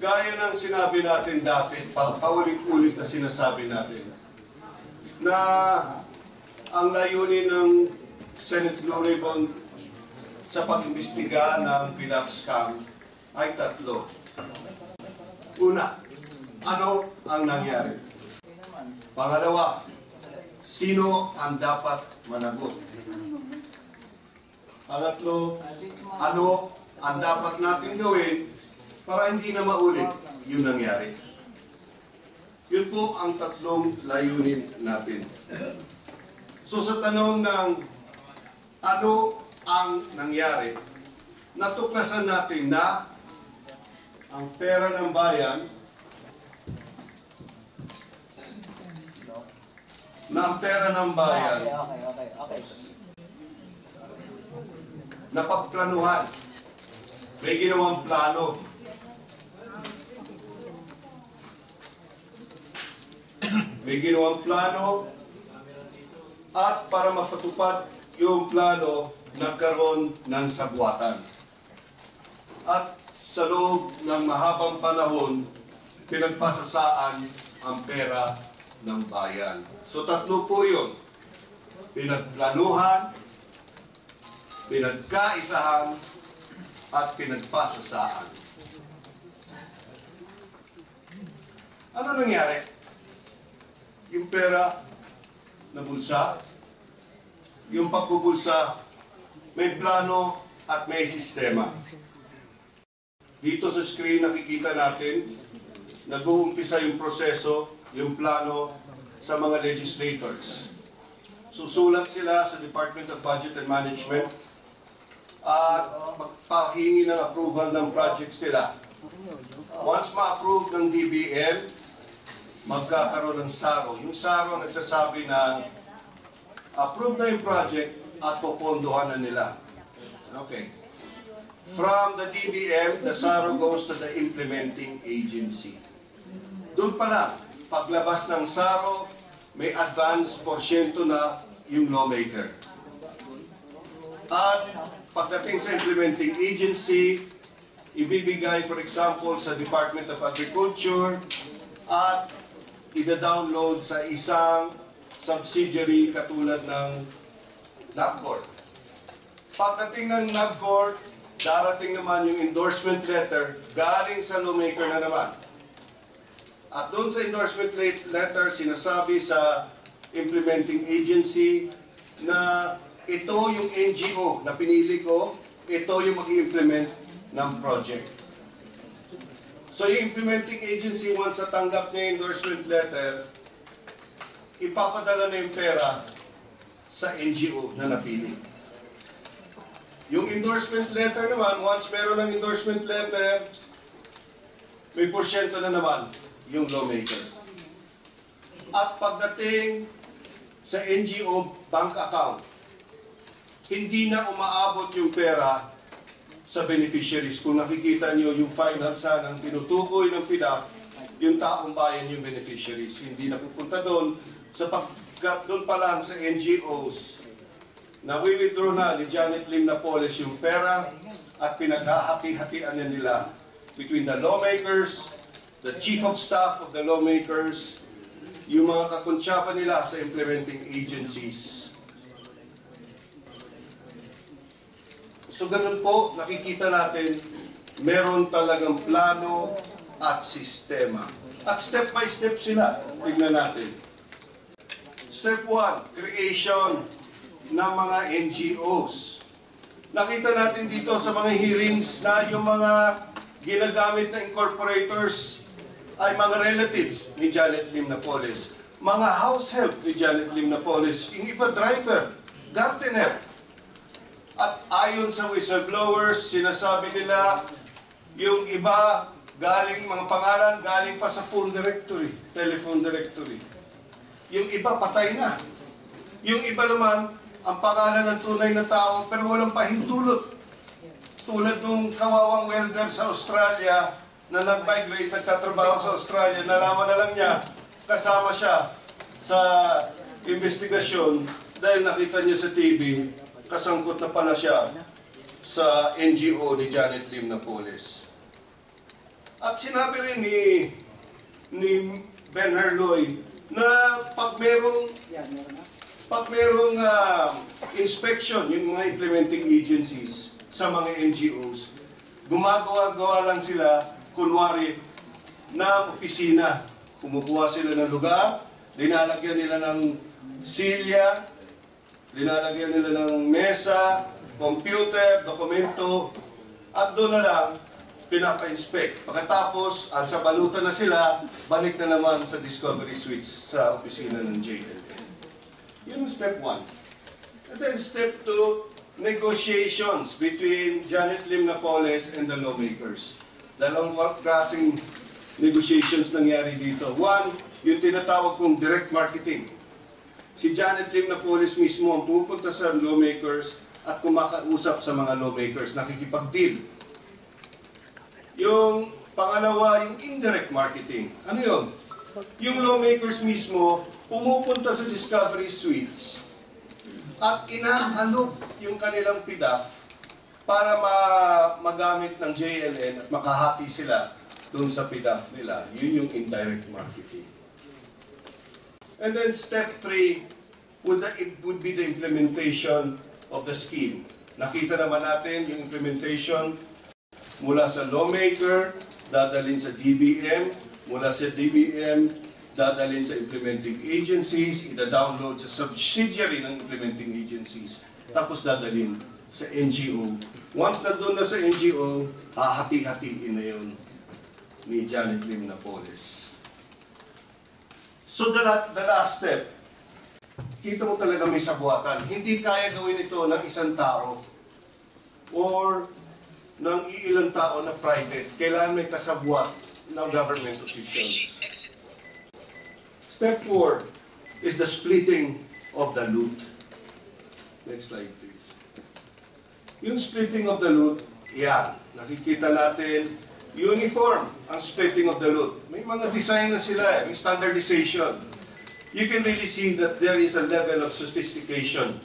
gaya ng sinabi natin dati, paulit-ulit na sinasabi natin, na ang layunin ng Senate Blue Ribbon sa pag-imbestiga ng PhilHealth scam ay tatlo. Una, ano ang nangyari? Pangalawa, sino ang dapat managot? Pangatlo, ano ang dapat natin gawin para hindi na maulit yung nangyari? Yun po ang tatlong layunin natin. So sa tanong ng ano ang nangyari, natuklasan natin na ang pera ng bayan, napagplanuhan. May ginawang plano. May ginawang plano at para mapatupad yung plano, nagkaroon ng sagwatan. At sa loob ng mahabang panahon, pinagpasasaan ang pera ng bayan. So tatlo po yun. Pinagplanuhan, pinagkaisahan, at pinagpasasaan. Ano nangyari? Yung pera na bulsa, yung pagbubulsa, may plano at may sistema. Dito sa screen nakikita natin, nag-uumpisa yung proseso, yung plano sa mga legislators. Susulat sila sa Department of Budget and Management at magpahingi ng approval ng projects nila. Once ma-approve ng DBM, magkakaroon ng SARO. Yung SARO nagsasabi na approve na yung project at popondohan na nila. Okay. From the DBM, the SARO goes to the implementing agency. Doon pa lang, paglabas ng SARO, may advance porsyento na yung lawmaker. At pagdating sa implementing agency, ibibigay for example sa Department of Agriculture at ida-download sa isang subsidiary katulad ng NABCOR. Pagdating ng NABCOR, darating naman yung endorsement letter galing sa lawmaker na naman. At doon sa endorsement letter, sinasabi sa implementing agency na ito yung NGO na pinili ko, ito yung mag-i-implement ng project. So yung implementing agency, once natanggap niya yung endorsement letter, ipapadala na yung pera sa NGO na napili. Yung endorsement letter naman, once meron ng endorsement letter, may porsyento na naman yung lawmaker. At pagdating sa NGO bank account, hindi na umaabot yung pera sa beneficiaries. Kung nakikita nyo yung finance ng tinutukoy ng PhilHealth, yung taong bayan yung beneficiaries. Hindi na pupunta doon. Doon pa lang sa NGOs, na withdraw na ni Janet Lim Napoles yung pera at pinaghahati-hatian na nila between the lawmakers, the chief of staff of the lawmakers, yung mga kakuntsaba nila sa implementing agencies. So ganun po, nakikita natin, meron talagang plano at sistema. At step by step sila, tignan natin. Step 1, creation ng mga NGOs. Nakita natin dito sa mga hearings na yung mga ginagamit na incorporators ay mga relatives ni Janet Lim Napoles, mga house help ni Janet Lim Napoles, yung iba driver, gardener. At ayon sa whistleblowers, sinasabi nila yung iba galing, mga pangalan galing pa sa phone directory, telephone directory. Yung iba patay na. Yung iba naman, ang pangalan ng tunay na tao pero walang pahintulot. Tulad nung kawawang welder sa Australia na nag-migrate, nagtatrabaho sa Australia, nalaman na lang niya, kasama siya sa investigasyon dahil nakita niya sa TV, kasangkot na pala siya sa NGO ni Janet Lim Napoles. At sinabi rin ni Ben Herloy na pag merong inspection, yung mga implementing agencies sa mga NGOs, gumagawa lang sila, kunwari, na opisina. Kumukuha sila ng lugar, linalagyan nila ng silya, linalagyan nila ng mesa, computer, dokumento, at doon na lang, pinapa-inspect. Pagkatapos, sa balutan na sila, balik na naman sa Discovery Suites sa opisina ng JLN. Yun ang step 1. And then step 2, negotiations between Janet Lim Napoles and the lawmakers. Dalawang klaseng negotiations nangyari dito. One, yung tinatawag kong direct marketing. Si Janet Lim Napoles mismo ang pupunta sa lawmakers at kumakausap sa mga lawmakers, nakikipag-deal. Yung pangalawa, yung indirect marketing. Ano yun? Yung lawmakers mismo pumupunta sa Discovery Suites at inaalok yung kanilang PDAF para magamit ng JLN at makahati sila dun sa PDAF nila. Yun yung indirect marketing. And then step 3 would be the implementation of the scheme. Nakita naman natin yung implementation mula sa lawmaker, dadalhin sa DBM, mula sa DBM, dadalhin sa implementing agencies, ida-download sa subsidiary ng implementing agencies, tapos dadalhin sa NGO. Once na doon na sa NGO, hahati-hatiin na yun ni Janet Lim Napoles. So the last step, kita mo talaga may sabuatan. Hindi kaya gawin ito ng isang tao or ng iilang tao na private. Kailangan may kasabwat ng government officials. Step 4 is the splitting of the loot. Next slide, please. Yung splitting of the loot, yan. Nakikita natin, uniform ang splitting of the loot. May mga design na sila, may standardization. You can really see that there is a level of sophistication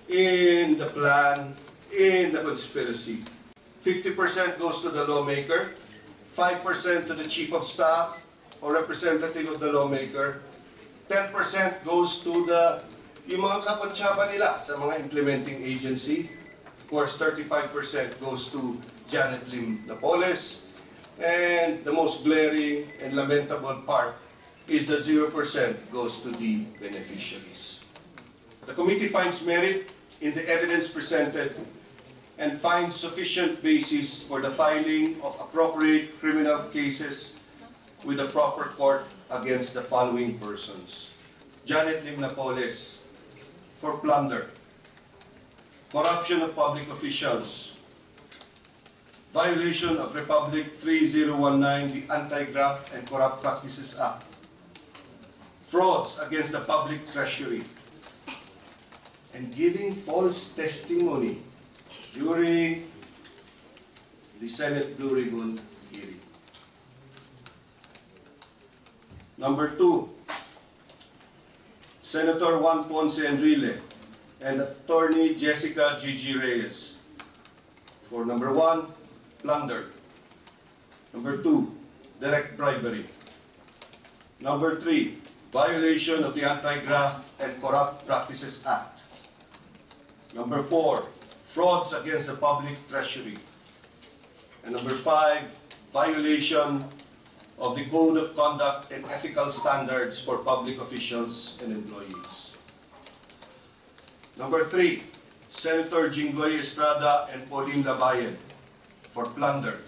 in the plan, in the conspiracy. 50% goes to the lawmaker, 5% to the chief of staff or representative of the lawmaker, 10% goes to yung mga kakonsyaba nila sa mga implementing agency. Of course, 35% goes to Janet Lim Napoles, and the most glaring and lamentable part is the 0% goes to the beneficiaries. The committee finds merit in the evidence presented and finds sufficient basis for the filing of appropriate criminal cases with the proper court against the following persons. Janet Lim Napoles for plunder, corruption of public officials, violation of Republic 3019, the Anti-Graft and Corrupt Practices Act, frauds against the public treasury, and giving false testimony during the Senate Blue Ribbon hearing. Number 2, Senator Juan Ponce Enrile and Attorney Jessica Gigi Reyes for number 1, plunder. Number 2, direct bribery. Number 3, violation of the Anti-Graft and Corrupt Practices Act. Number 4, frauds against the public treasury. And number 5, violation of the Code of Conduct and Ethical Standards for Public Officials and Employees. Number 3, Senator Jinggoy Estrada and Pauline Labayen for plunder,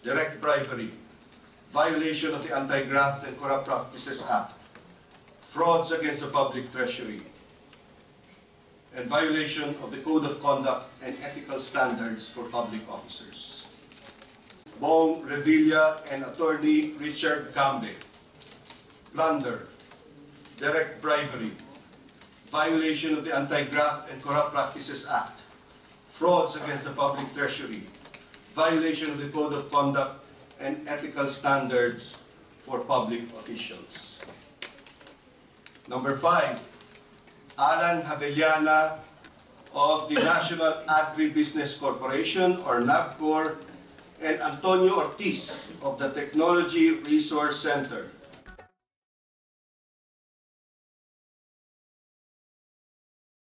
direct bribery, violation of the Anti-Graft and Corrupt Practices Act, frauds against the public treasury, and violation of the Code of Conduct and Ethical Standards for Public Officers. Bong Revilla and Attorney Richard Cambe, plunder, direct bribery, violation of the Anti-Graft and Corrupt Practices Act, frauds against the public treasury, violation of the Code of Conduct and Ethical Standards for Public Officials. Number 5, Alan Havellana of the National Agribusiness Corporation or NABCOR and Antonio Ortiz of the Technology Resource Center.